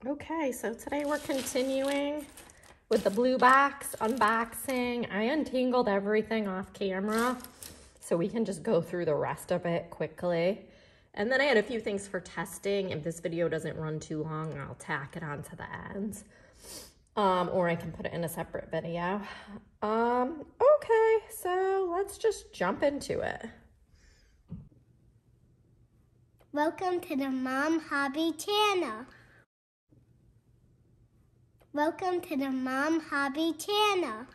Okay, so today we're continuing with the Bluebox unboxing. I untangled everything off camera so we can just go through the rest of it quickly. And then I had a few things for testing. If this video doesn't run too long, I'll tack it onto the ends. Or I can put it in a separate video. Okay, so let's just jump into it. Welcome to the Mom Hobby channel. Welcome to the Mom Hobby channel.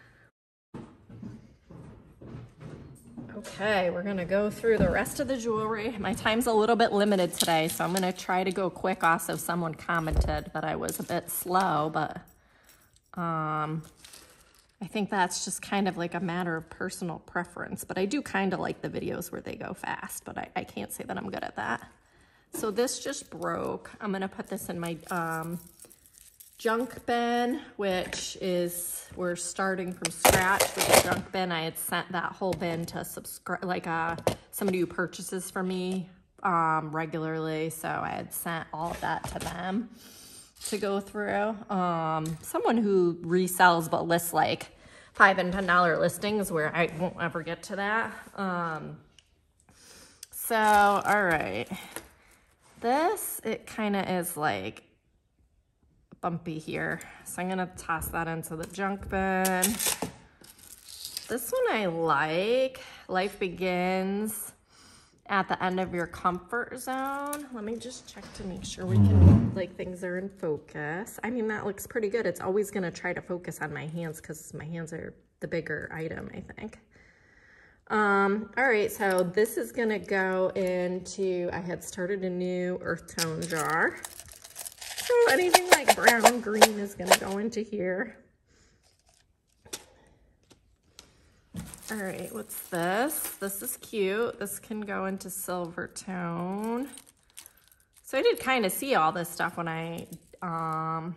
Okay, we're gonna go through the rest of the jewelry. My time's a little bit limited today, so I'm gonna try to go quick. Also, someone commented that I was a bit slow, but I think that's just kind of like a matter of personal preference. But I do kind of like the videos where they go fast, but I can't say that I'm good at that. So this just broke. I'm gonna put this in my junk bin, which is, we're starting from scratch with the junk bin. I had sent that whole bin to somebody who purchases for me regularly, so I had sent all of that to them to go through. Someone who resells but lists like $5 and $10 listings where I won't ever get to that. So all right, this, it kind of is like bumpy here, so I'm gonna toss that into the junk bin. This one I like. Life begins at the end of your comfort zone. Let me just check to make sure we can, like, things are in focus. I mean, that looks pretty good. It's always gonna try to focus on my hands because my hands are the bigger item, I think. All right, so this is gonna go into, I had started a new earth tone jar. So anything like brown, green is gonna go into here. All right, what's this? This is cute. This can go into silver tone. So I did kind of see all this stuff when I don't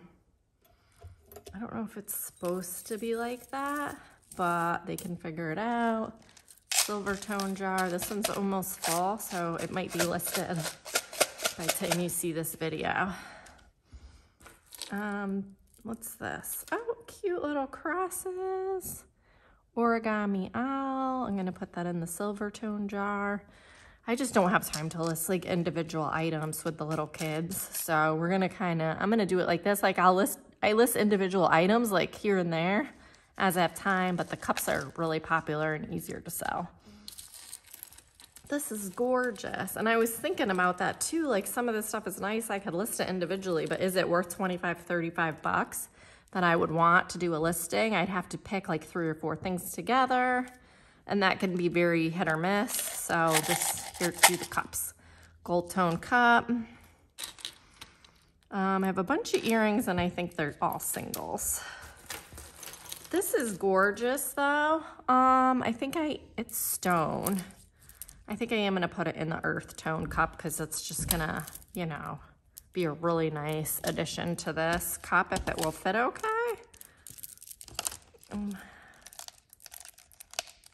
know if it's supposed to be like that, but they can figure it out. Silver tone jar. This one's almost full, so it might be listed by the time you see this video. What's this? Oh, cute little crosses. Origami owl. I'm gonna put that in the silver tone jar. I just don't have time to list like individual items with the little kids. So we're gonna I'm gonna do it like this. Like I list individual items like here and there as I have time, but the cups are really popular and easier to sell. This is gorgeous. And I was thinking about that too. Like some of this stuff is nice. I could list it individually, but is it worth 25, 35 bucks that I would want to do a listing? I'd have to pick like 3 or 4 things together, and that can be very hit or miss. So just here to the cups. Gold tone cup. I have a bunch of earrings and I think they're all singles. This is gorgeous though. I think it's stone. I think I am gonna put it in the earth tone cup because it's just gonna, you know, be a really nice addition to this cup if it will fit okay.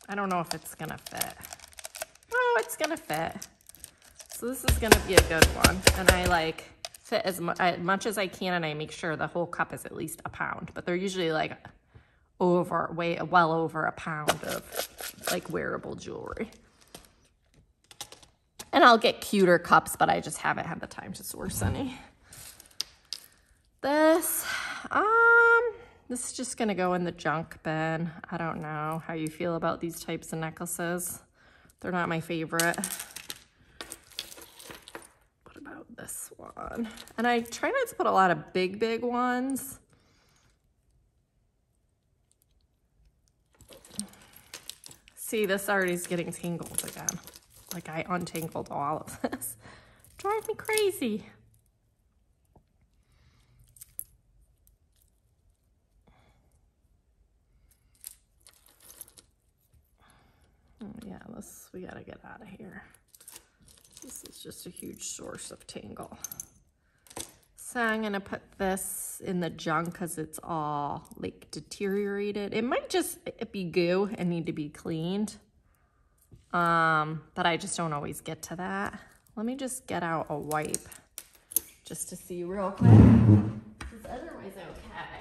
I don't know if it's gonna fit. Oh, it's gonna fit. So this is gonna be a good one. And I like fit as much as I can, and I make sure the whole cup is at least a pound, but they're usually like well over a pound of like wearable jewelry. And I'll get cuter cups, but I just haven't had the time to source any. This is just gonna go in the junk bin. I don't know how you feel about these types of necklaces. They're not my favorite. What about this one? And I try not to put a lot of big ones. See, this already is getting tangled again. Like I untangled all of this. Drive me crazy. Oh yeah, we gotta get out of here. This is just a huge source of tangle. So I'm gonna put this in the junk because it's all like deteriorated. It might just be goo and need to be cleaned. But I just don't always get to that. Let me just get out a wipe just to see real quick. It's otherwise okay.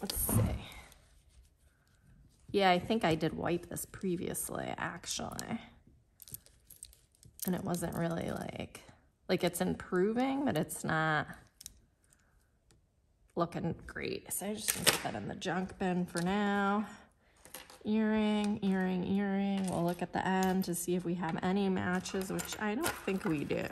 Let's see. Yeah, I think I did wipe this previously, actually. And it wasn't really like it's improving, but it's not looking great. So I just gonna put that in the junk bin for now. Earring, earring, earring. We'll look at the end to see if we have any matches, which I don't think we do.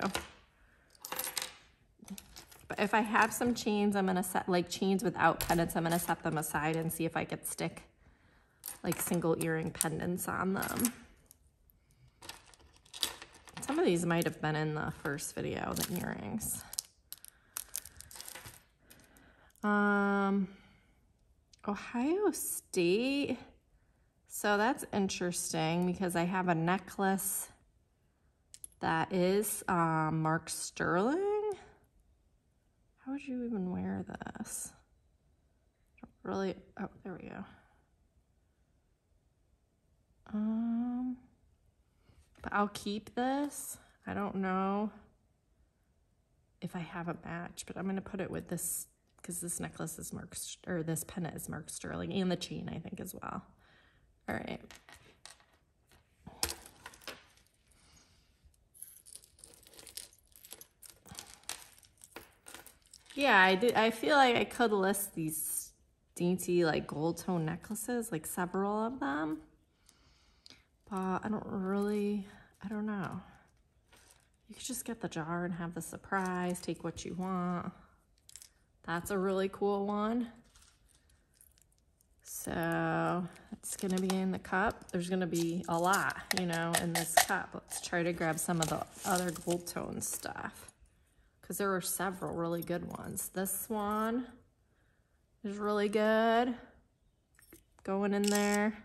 But if I have some chains, I'm gonna set, like chains without pendants, I'm gonna set them aside and see if I could stick like single earring pendants on them. Some of these might have been in the first video, the earrings. Ohio State. So that's interesting because I have a necklace that is Mark Sterling. How would you even wear this? Really, oh, there we go. But I'll keep this. I don't know if I have a match, but I'm gonna put it with this because this necklace is Mark, or this pendant is Mark Sterling, and the chain I think as well. All right. Yeah, I feel like I could list these dainty like gold tone necklaces, like several of them. But I don't know. You could just get the jar and have the surprise, take what you want. That's a really cool one. So it's gonna be in the cup. There's gonna be a lot, you know, in this cup. Let's try to grab some of the other gold tone stuff because there were several really good ones. This one is really good. Going in there.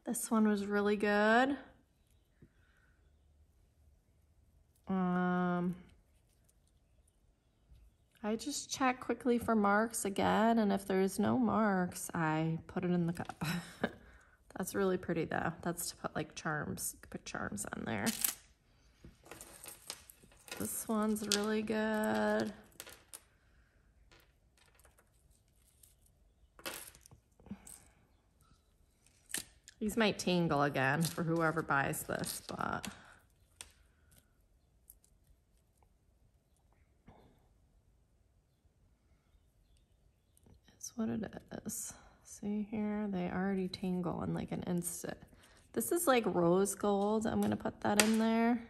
This one was really good. I just check quickly for marks again, and if there's no marks, I put it in the cup. That's really pretty though. That's to put like charms, you could put charms on there. This one's really good. These might tangle again for whoever buys this, but it's what it is. See here, they already tangle in like an instant. This is like rose gold. I'm gonna put that in there.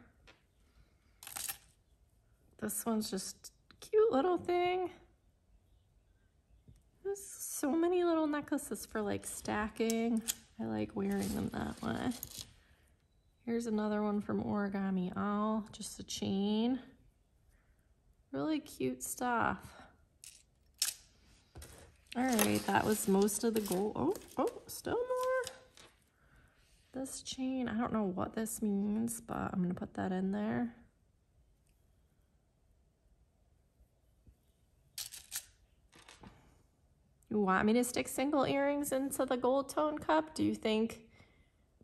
This one's just a cute little thing. There's so many little necklaces for like stacking. I like wearing them that way. Here's another one from Origami Owl, just a chain. Really cute stuff. All right, that was most of the gold. Oh, still more. This chain, I don't know what this means, but I'm gonna put that in there. You want me to stick single earrings into the gold tone cup? Do you think?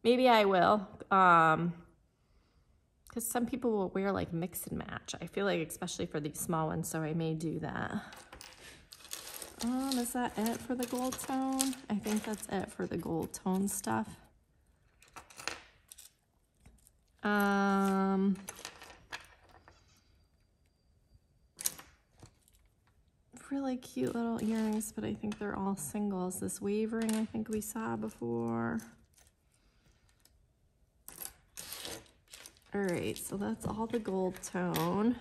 Maybe I will. Because some people will wear like mix and match. I feel like especially for these small ones, so I may do that. Is that it for the gold tone? I think that's it for the gold tone stuff. Really cute little earrings, but I think they're all singles. This wavering I think we saw before. All right, so that's all the gold tone.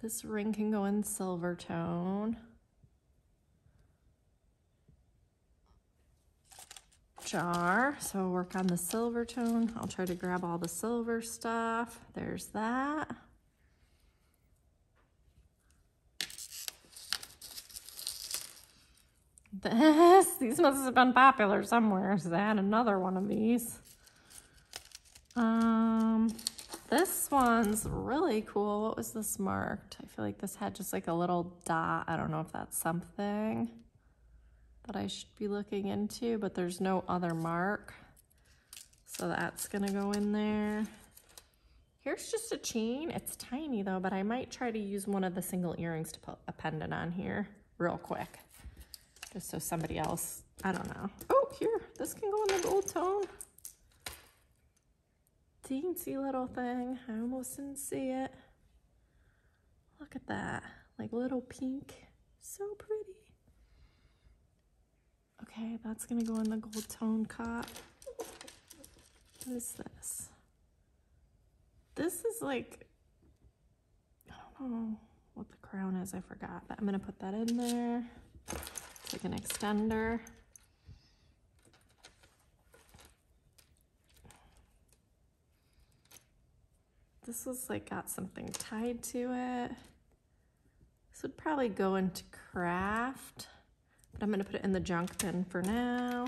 This ring can go in silver tone. Jar, so I'll work on the silver tone. I'll try to grab all the silver stuff. There's that. These must have been popular somewhere, so they had another one of these. This one's really cool. What was this marked? I feel like this had just like a little dot. I don't know if that's something that I should be looking into, but there's no other mark. So that's gonna go in there. Here's just a chain. It's tiny though, but I might try to use one of the single earrings to put a pendant on here real quick. Just so somebody else, I don't know. Oh, here, this can go in the gold tone. Teensy little thing. I almost didn't see it. Look at that, like little pink. So pretty. Okay, that's gonna go in the gold tone cup. What is this? This is like, I don't know what the crown is, I forgot, but I'm gonna put that in there. It's like an extender. This is like got something tied to it. This would probably go into craft, but I'm gonna put it in the junk bin for now.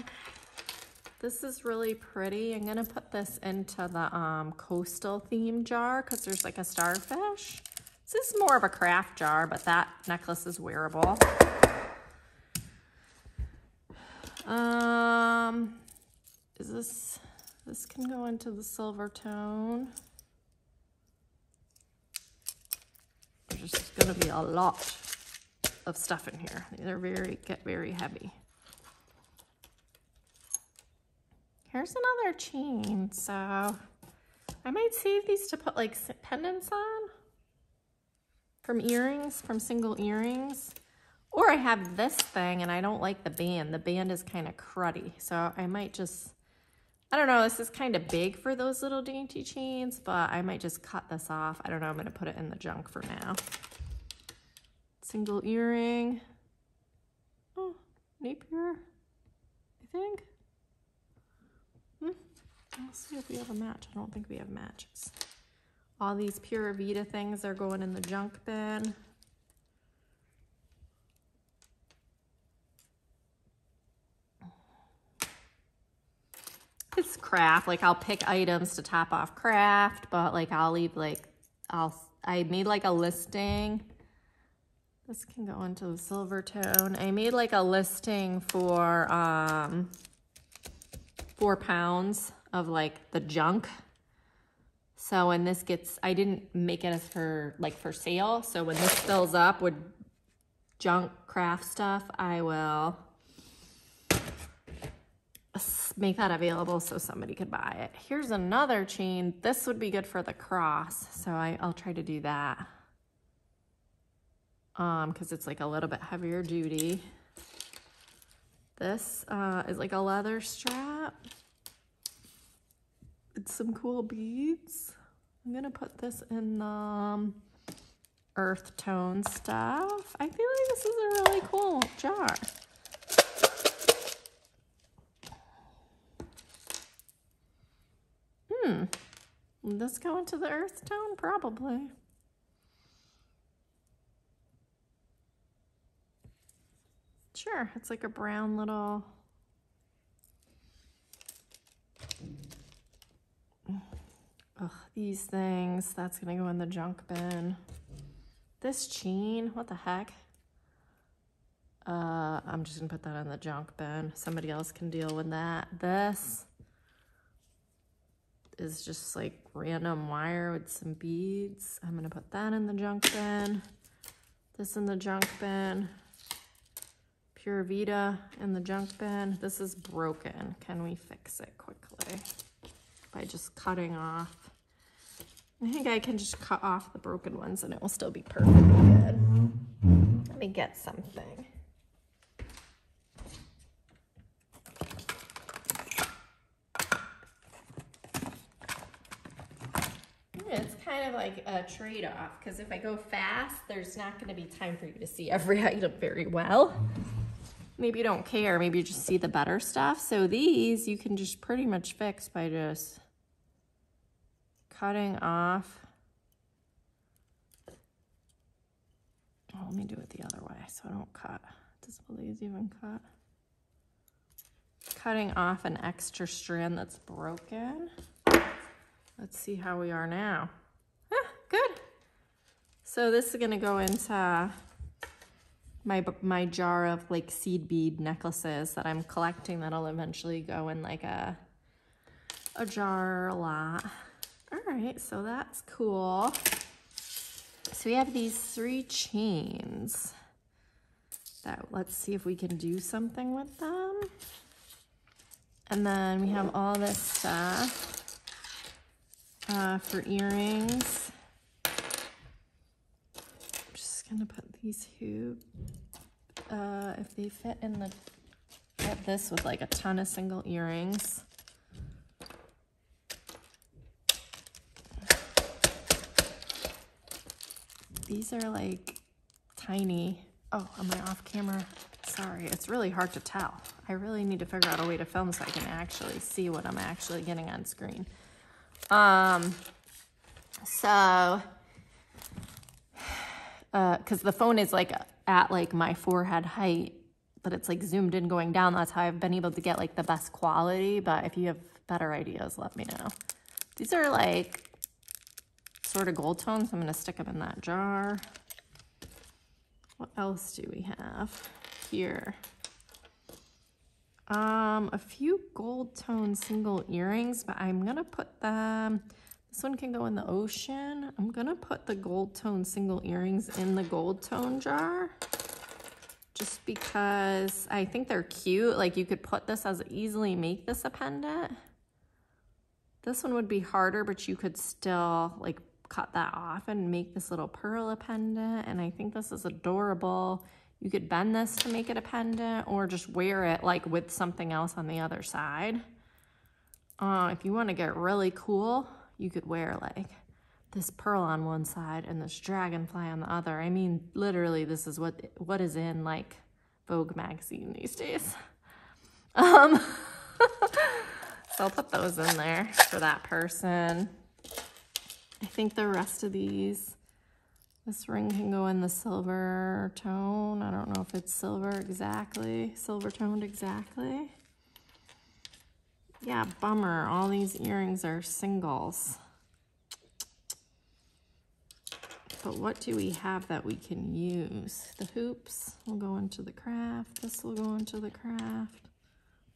This is really pretty. I'm gonna put this into the coastal theme jar because there's like a starfish. This is more of a craft jar, but that necklace is wearable. This can go into the silver tone. There's just gonna be a lot of stuff in here. They're get very heavy. Here's another chain. So I might save these to put like pendants on from earrings, from single earrings. Or I have this thing and I don't like the band. The band is kind of cruddy. So I might just, I don't know, this is kind of big for those little dainty chains, but I might just cut this off. I don't know, I'm gonna put it in the junk for now. Single earring. Oh, Napier, I think. Let's see if we have a match. I don't think we have matches. All these Pura Vida things are going in the junk bin. It's craft, like I'll pick items to top off craft, but like I'll leave like, I made like a listing. This can go into the silver tone. I made like a listing for 4 pounds of like the junk. So when this gets, I didn't make it as for like for sale. So when this fills up with junk craft stuff, I will make that available so somebody could buy it. Here's another chain. This would be good for the cross. So I'll try to do that. Cause it's like a little bit heavier duty. This is like a leather strap. It's some cool beads. I'm gonna put this in the earth tone stuff. I feel like this is a really cool jar. Will this go into the earth tone? Probably. Sure, it's like a brown little... Ugh, these things, that's gonna go in the junk bin. This chain, what the heck? I'm just gonna put that in the junk bin. Somebody else can deal with that. This is just like random wire with some beads. I'm gonna put that in the junk bin. This in the junk bin. Pura Vida in the junk bin. This is broken. Can we fix it quickly? By just cutting off. I think I can just cut off the broken ones and it will still be perfectly good. Let me get something. It's kind of like a trade-off because if I go fast, there's not going to be time for you to see every item very well. Maybe you don't care. Maybe you just see the better stuff. So these you can just pretty much fix by just cutting off. Oh, let me do it the other way so I don't cut. Does these even cut? Cutting off an extra strand that's broken. Let's see how we are now. Ah, good. So this is gonna go into my jar of like seed bead necklaces that I'm collecting that'll eventually go in like a a jar a lot. All right, so that's cool. So we have these 3 chains that, let's see if we can do something with them. And then we have all this stuff for earrings. I'm just gonna put these hoops, if they fit in the, get this with like a ton of single earrings. These are like tiny. Oh, am I off camera? Sorry, it's really hard to tell. I really need to figure out a way to film so I can actually see what I'm actually getting on screen. Because the phone is like at like my forehead height, but it's like zoomed in going down. That's how I've been able to get like the best quality. But if you have better ideas, let me know. These are like sort of gold tones. I'm gonna stick them in that jar. What else do we have here? A few gold tone single earrings, but I'm gonna put them, this one can go in the ocean. I'm gonna put the gold tone single earrings in the gold tone jar, just because I think they're cute. Like you could put this as easily make this a pendant. This one would be harder, but you could still like cut that off and make this little pearl a pendant. And I think this is adorable. You could bend this to make it a pendant or just wear it like with something else on the other side. If you want to get really cool, you could wear like this pearl on one side and this dragonfly on the other. I mean, literally this is what is in like Vogue magazine these days. So I'll put those in there for that person. I think the rest of these, this ring can go in the silver tone. I don't know if it's silver toned exactly. Yeah, bummer. All these earrings are singles. But what do we have that we can use? The hoops will go into the craft. This will go into the craft.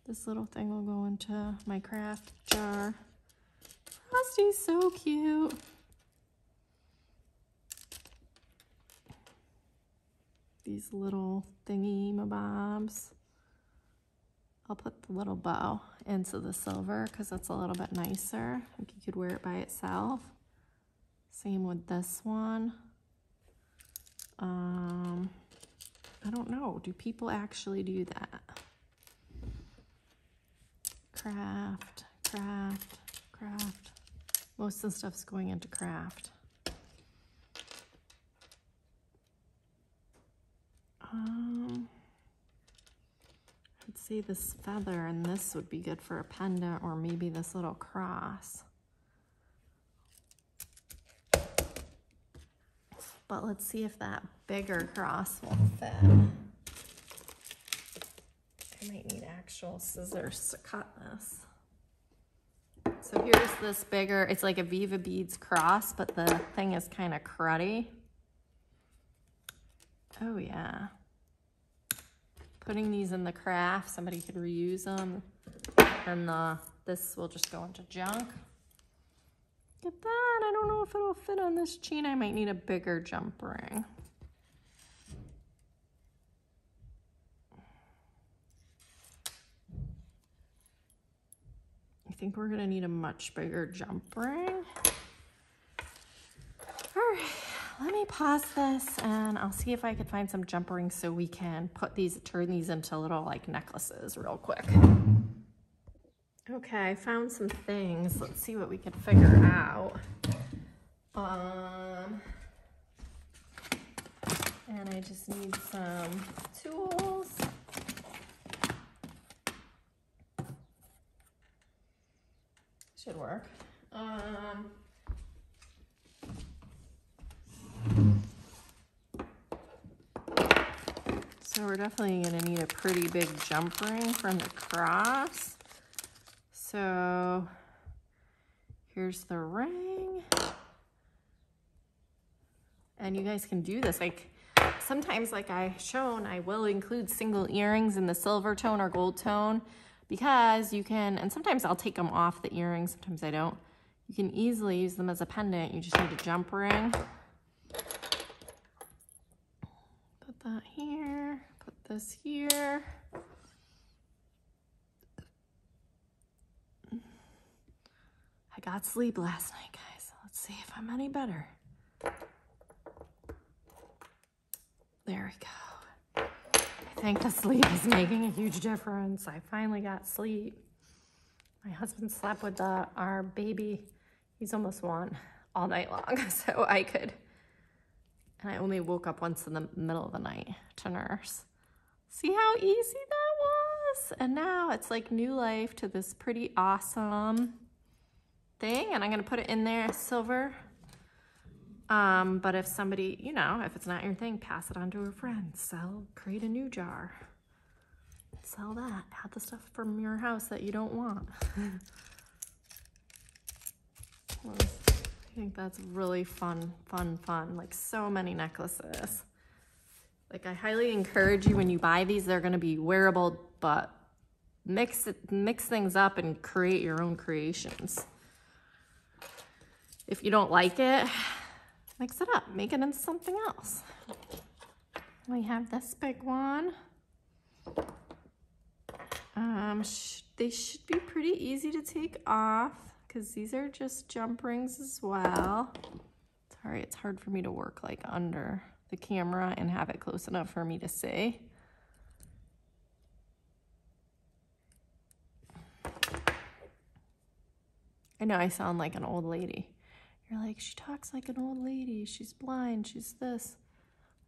This little thing will go into my craft jar. Frosty's so cute. These little thingy-mabobs. I'll put the little bow into the silver because that's a little bit nicer. I think you could wear it by itself. Same with this one. I don't know. Do people actually do that? Craft, craft, craft. Most of the stuff's going into craft. I'd say this feather and this would be good for a pendant, or maybe this little cross. But let's see if that bigger cross will fit. I might need actual scissors to cut this. So here's this bigger, it's like a Viva Beads cross, but the thing is kind of cruddy. Oh yeah. Putting these in the craft, somebody could reuse them. And this will just go into junk. Get that, I don't know if it'll fit on this chain. I might need a bigger jump ring. I think we're gonna need a much bigger jump ring. All right, let me pause this and I'll see if I can find some jump rings so we can turn these into little like necklaces real quick. Okay, I found some things. Let's see what we can figure out. And I just need some tools. Should work. So we're definitely gonna need a pretty big jump ring from the cross. So here's the ring. And you guys can do this. Like sometimes, like I've shown, I will include single earrings in the silver tone or gold tone, because you can, and sometimes I'll take them off the earrings, sometimes I don't. You can easily use them as a pendant. You just need a jump ring. Put that here, put this here. I got sleep last night, guys. Let's see if I'm any better. There we go. I think the sleep is making a huge difference. I finally got sleep. My husband slept with our baby. He's almost one all night long, so I could. And I only woke up once in the middle of the night to nurse. See how easy that was? And now it's like new life to this pretty awesome thing. And I'm gonna put it in there, silver. But if somebody, you know, if it's not your thing, pass it on to a friend. Create a new jar. Sell that. Add the stuff from your house that you don't want. I think that's really fun. Like so many necklaces. Like I highly encourage you when you buy these, they're gonna be wearable, but mix things up and create your own creations. If you don't like it, mix it up, make it into something else. We have this big one. They should be pretty easy to take off because these are just jump rings as well. Sorry, it's hard for me to work like under the camera and have it close enough for me to see. I know I sound like an old lady. You're like, she talks like an old lady. She's blind. She's this.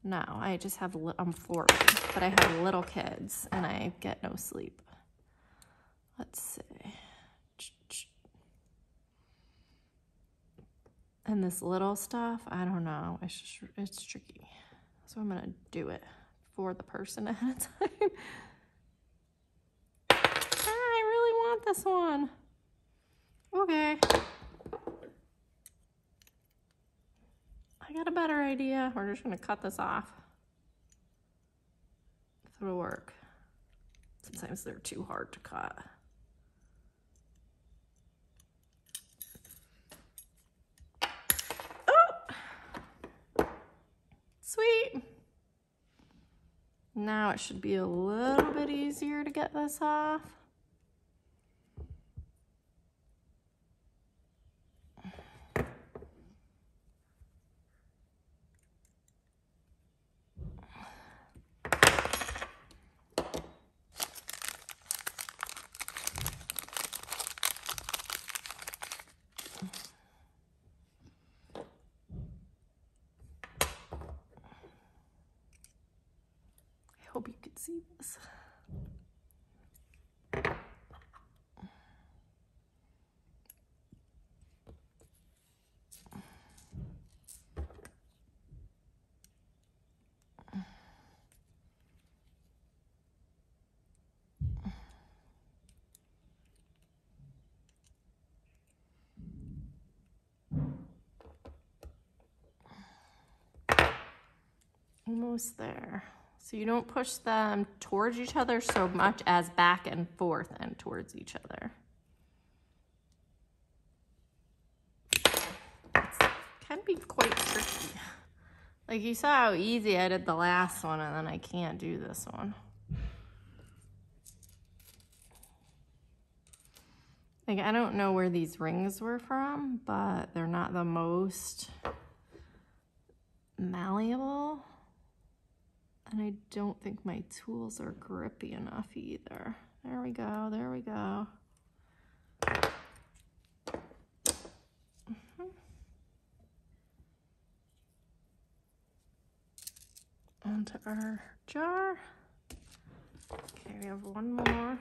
No, I just have, I'm 40, but I have little kids and I get no sleep. Let's see. And this little stuff, I don't know. It's tricky. So I'm gonna do it for the person ahead of time. I really want this one. Okay. I got a better idea. We're just gonna cut this off. If it'll work. Sometimes they're too hard to cut. Oh! Sweet. Now it should be a little bit easier to get this off. I hope you can see this. Almost there. So you don't push them towards each other so much as back and forth and towards each other. It can be quite tricky. Like you saw how easy I did the last one and then I can't do this one. Like I don't know where these rings were from, but they're not the most malleable. And I don't think my tools are grippy enough either. There we go, there we go. Onto our jar. Okay, we have one more.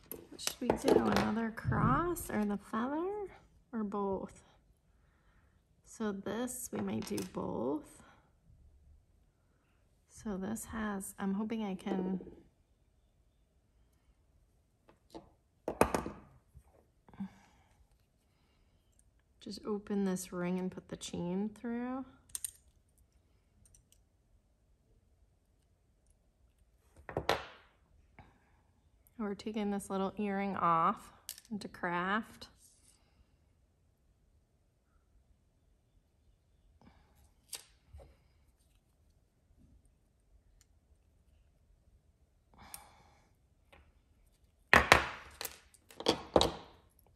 What should we do? Another cross or the feather or both? So this, we might do both. So this has, I'm hoping I can just open this ring and put the chain through. we're taking this little earring off into craft.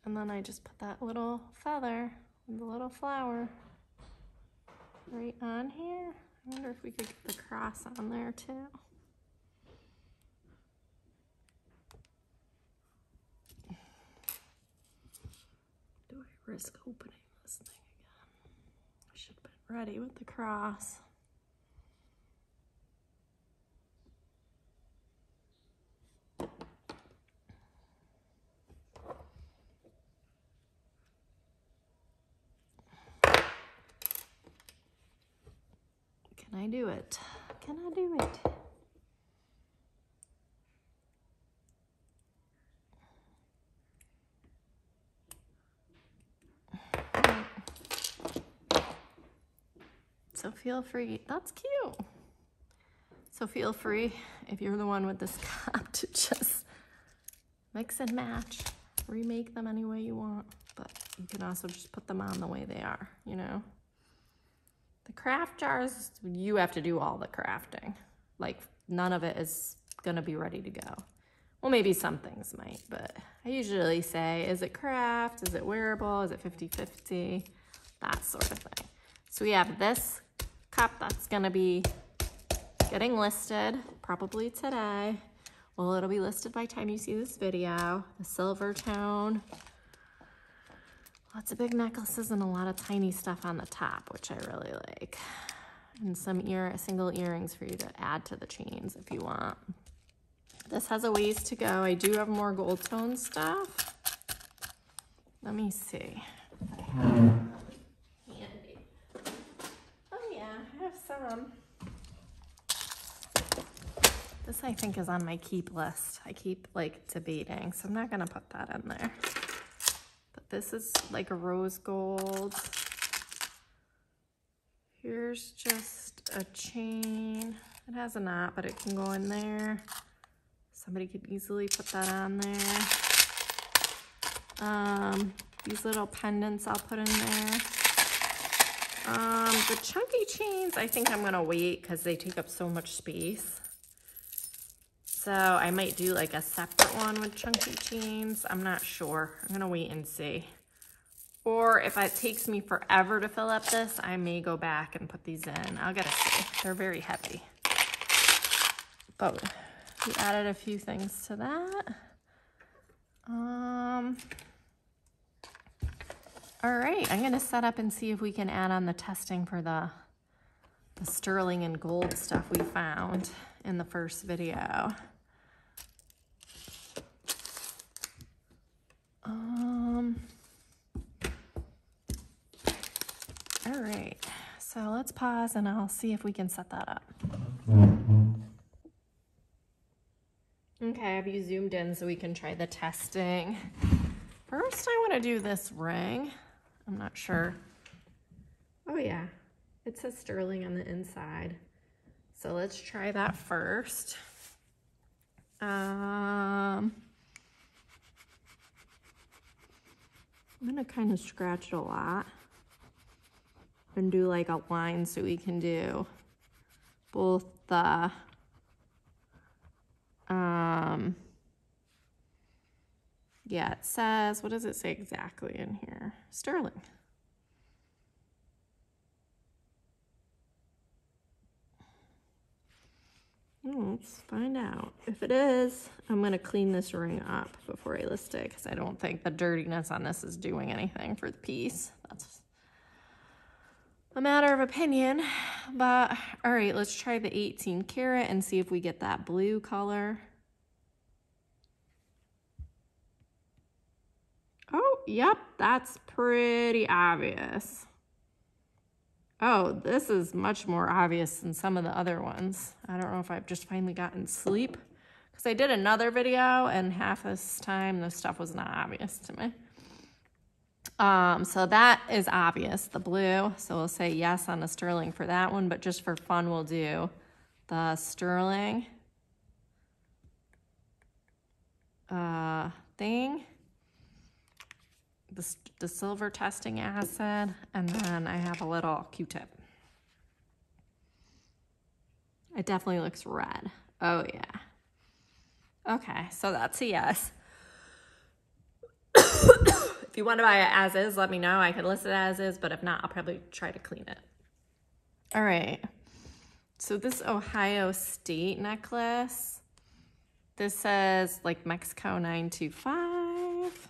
And then I just put that little feather with the little flower right on here. I wonder if we could get the cross on there too. Do I risk opening this thing again? I should have been ready with the cross. Can I do it? Can I do it? So feel free, that's cute. So feel free, if you're the one with this cup, to just mix and match, remake them any way you want, but you can also just put them on the way they are, you know? The craft jars, you have to do all the crafting. Like, none of it is gonna be ready to go. Well, maybe some things might, but I usually say, is it craft? Is it wearable? Is it 50-50? That sort of thing. So we have this cup that's gonna be getting listed probably today. Well, it'll be listed by the time you see this video. The silver tone. Lots of big necklaces and a lot of tiny stuff on the top, which I really like. And some single earrings for you to add to the chains if you want. This has a ways to go. I do have more gold tone stuff. Let me see. Handy. Oh yeah, I have some. This I think is on my keep list. I keep like debating, so I'm not gonna put that in there. But this is like a rose gold. Here's just a chain. It has a knot, but it can go in there. Somebody could easily put that on there. These little pendants I'll put in there. The chunky chains, I think I'm gonna wait because they take up so much space. So I might do like a separate one with chunky chains. I'm not sure. I'm gonna wait and see. Or if it takes me forever to fill up this, I may go back and put these in. I'll gotta see. They're very heavy. But we added a few things to that. All right, I'm gonna set up and see if we can add on the testing for the sterling and gold stuff we found in the first video. All right, so let's pause and I'll see if we can set that up. Okay, have you zoomed in so we can try the testing? First, I want to do this ring. I'm not sure. Oh yeah, it says sterling on the inside. So let's try that first. I'm gonna kind of scratch it a lot and do like a line so we can do both the yeah, it says, what does it say exactly in here? Sterling. Let's find out. If it is, I'm gonna clean this ring up before I list it because I don't think the dirtiness on this is doing anything for the piece. That's a matter of opinion, but all right, let's try the 18 karat and see if we get that blue color. Oh, yep, that's pretty obvious. Oh, this is much more obvious than some of the other ones. I don't know if I've just finally gotten sleep because I did another video and half this time the stuff was not obvious to me. So that is obvious, the blue. So we'll say yes on the sterling for that one, but just for fun, we'll do the sterling. thing, the silver testing acid, and then I have a little Q-tip. It definitely looks red. Oh yeah. Okay, so that's a yes. If you want to buy it as is, let me know. I could list it as is, but if not, I'll probably try to clean it. All right. So this Ohio State necklace, this says like Mexico 925.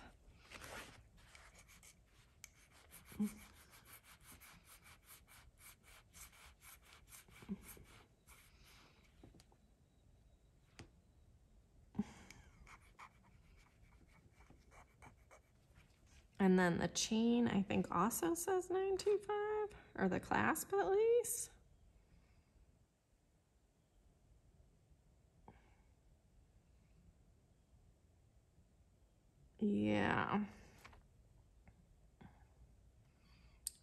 And then the chain, I think, also says 925, or the clasp at least. Yeah.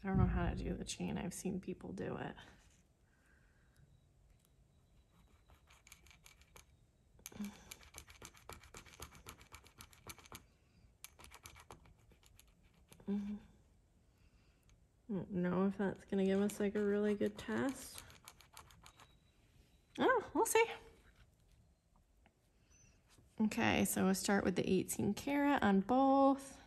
I don't know how to do the chain. I've seen people do it. I don't know if that's gonna give us like a really good test. Oh, we'll see. Okay, so we'll start with the 18 karat on both.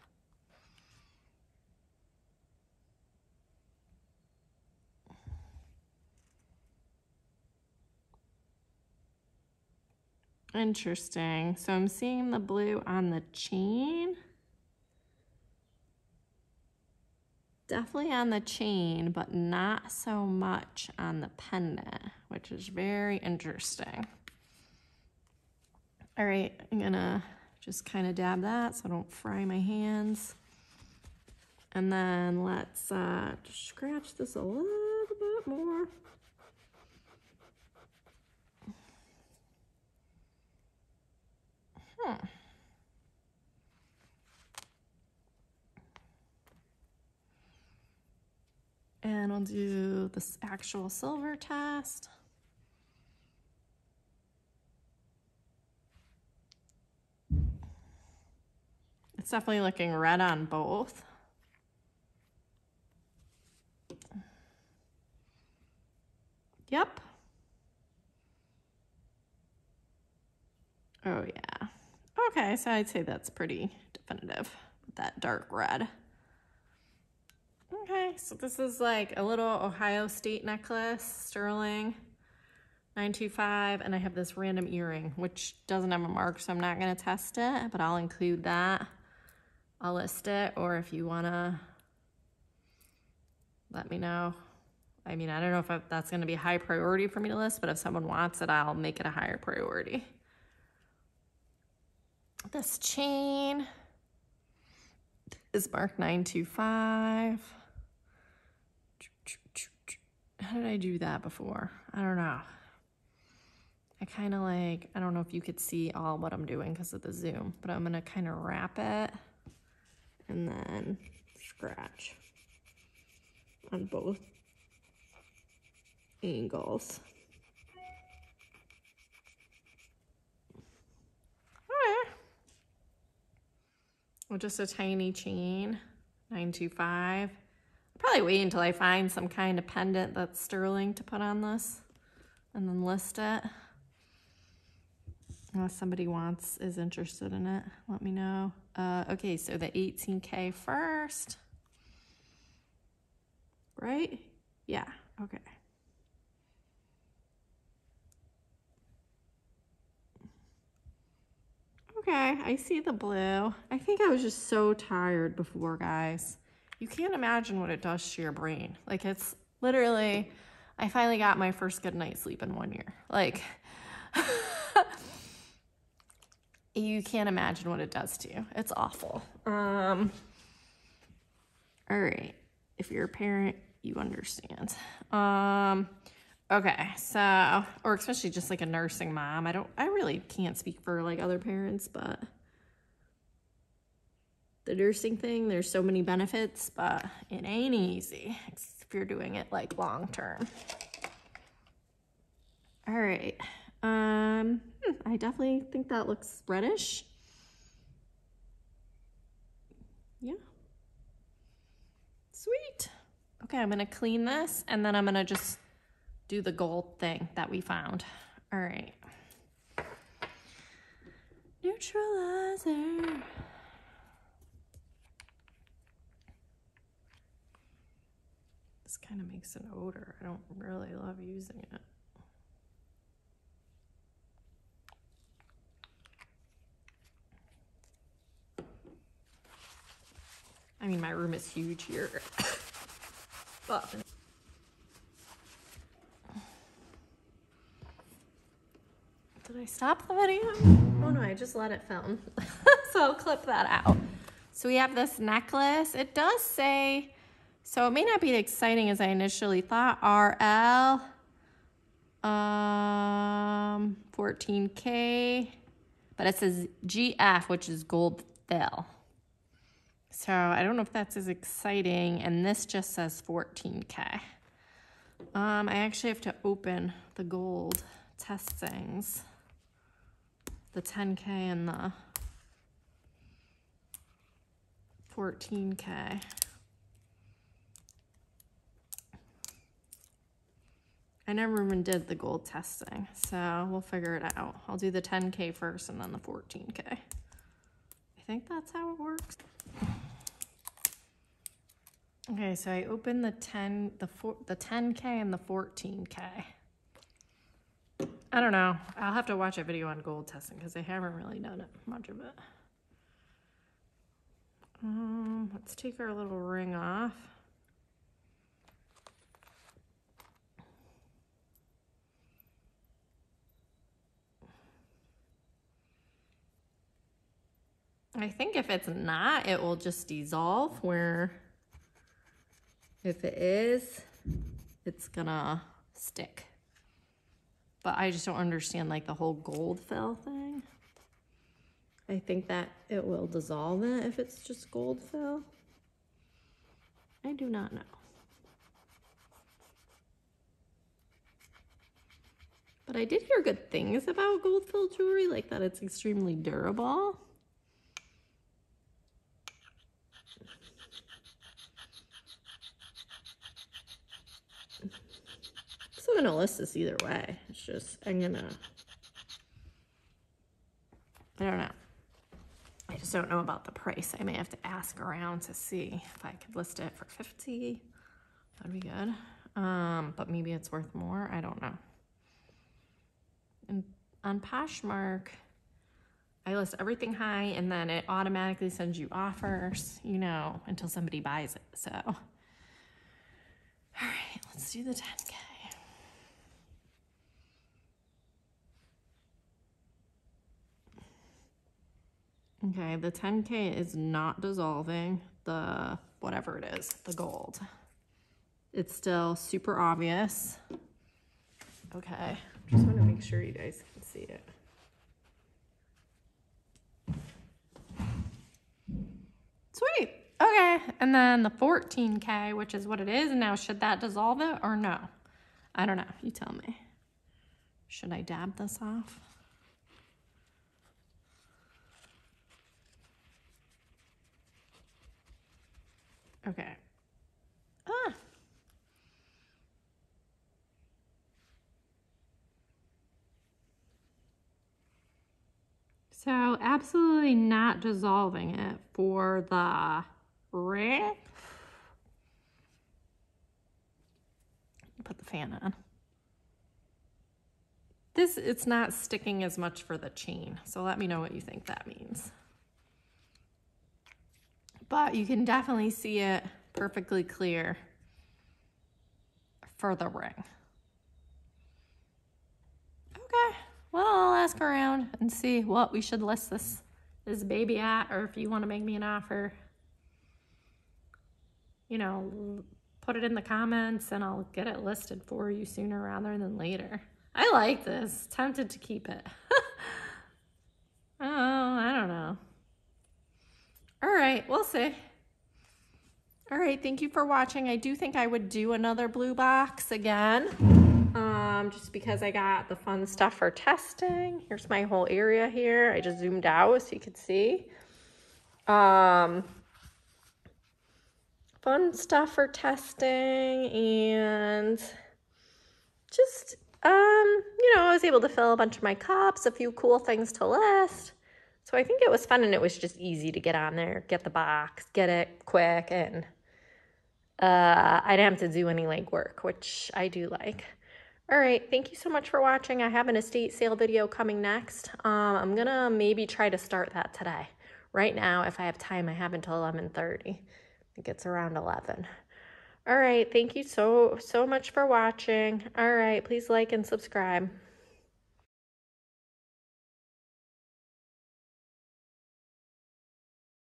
Interesting. So I'm seeing the blue on the chain. Definitely on the chain, but not so much on the pendant, which is very interesting. All right, I'm gonna just kind of dab that so I don't fry my hands. And then let's just scratch this a little bit more. And I'll do this actual silver test. It's definitely looking red on both. Yep. Oh yeah. Okay, so I'd say that's pretty definitive with that dark red. Okay, so this is like a little Ohio State necklace, sterling, 925, and I have this random earring, which doesn't have a mark, so I'm not gonna test it, but I'll include that. I'll list it, or if you wanna let me know. I mean, I don't know if that's gonna be a high priority for me to list, but if someone wants it, I'll make it a higher priority. This chain is marked 925. How did I do that before? I don't know. I kind of like, I don't know if you could see all what I'm doing because of the zoom, but I'm gonna kind of wrap it and then scratch on both angles. Okay. Well, just a tiny chain, 925. I'll probably wait until I find some kind of pendant that's sterling to put on this and then list it. Unless somebody is interested in it, let me know. Okay, so the 18K first. Right? Yeah, okay. Okay, I see the blue. I think I was just so tired before, guys. You can't imagine what it does to your brain. Like, it's literally, I finally got my first good night's sleep in 1 year. Like, you can't imagine what it does to you. It's awful. All right, if you're a parent, you understand. Okay, so, or especially just like a nursing mom. I really can't speak for like other parents, but the nursing thing, there's so many benefits, but it ain't easy if you're doing it like long term. All right, I definitely think that looks reddish. Okay, I'm gonna clean this and then I'm gonna just do the gold thing that we found. All right. Neutralizer. This kind of makes an odor. I don't really love using it. I mean, my room is huge here. But did I stop the video? Oh no, I just let it film. So I'll clip that out. So we have this necklace. It does say, so it may not be as exciting as I initially thought. RL, 14K, but it says GF, which is gold fill. So I don't know if that's as exciting, and this just says 14K. I actually have to open the gold testings, the 10K and the 14K. I never even did the gold testing, so we'll figure it out. I'll do the 10K first and then the 14K. I think that's how it works. Okay, so I opened the 10K and the 14K. I don't know. I'll have to watch a video on gold testing because I haven't really done it, much of it. Let's take our little ring off. I think if it's not, it will just dissolve, where if it is, it's gonna stick. But I just don't understand like the whole gold fill thing. I think that it will dissolve it if it's just gold fill. I do not know. But I did hear good things about gold fill jewelry, like that it's extremely durable. So I'm gonna list this either way. It's just, I don't know. I just don't know about the price. I may have to ask around to see if I could list it for 50. That'd be good. But maybe it's worth more. I don't know. And on Poshmark, I list everything high and then it automatically sends you offers, you know, until somebody buys it. So, all right, let's do the 10K. Okay, the 10K is not dissolving the, whatever it is, the gold. It's still super obvious. Okay, just want to make sure you guys can see it. Sweet, okay, and then the 14K, which is what it is. Now, should that dissolve it or no? I don't know, you tell me. Should I dab this off? Okay. So absolutely not dissolving it for the ring. Put the fan on. It's not sticking as much for the chain. So let me know what you think that means. But you can definitely see it perfectly clear for the ring. Okay, well, I'll ask around and see what we should list this baby at, or if you want to make me an offer, you know, put it in the comments and I'll get it listed for you sooner rather than later. I like this. Tempted to keep it. Oh, I don't know. All right, we'll see. All right, thank you for watching. I do think I would do another Bluebox again, just because I got the fun stuff for testing. Here's my whole area here. I just zoomed out so you could see. But fun stuff for testing, and just, I was able to fill a bunch of my cups, a few cool things to list. So I think it was fun, and it was just easy to get on there, get the box, get it quick, and I didn't have to do any legwork, which I do like. All right, thank you so much for watching. I have an estate sale video coming next. I'm gonna maybe try to start that today. Right now, if I have time, I have until 11:30. I think it's around 11. All right, thank you so much for watching. All right, please like and subscribe.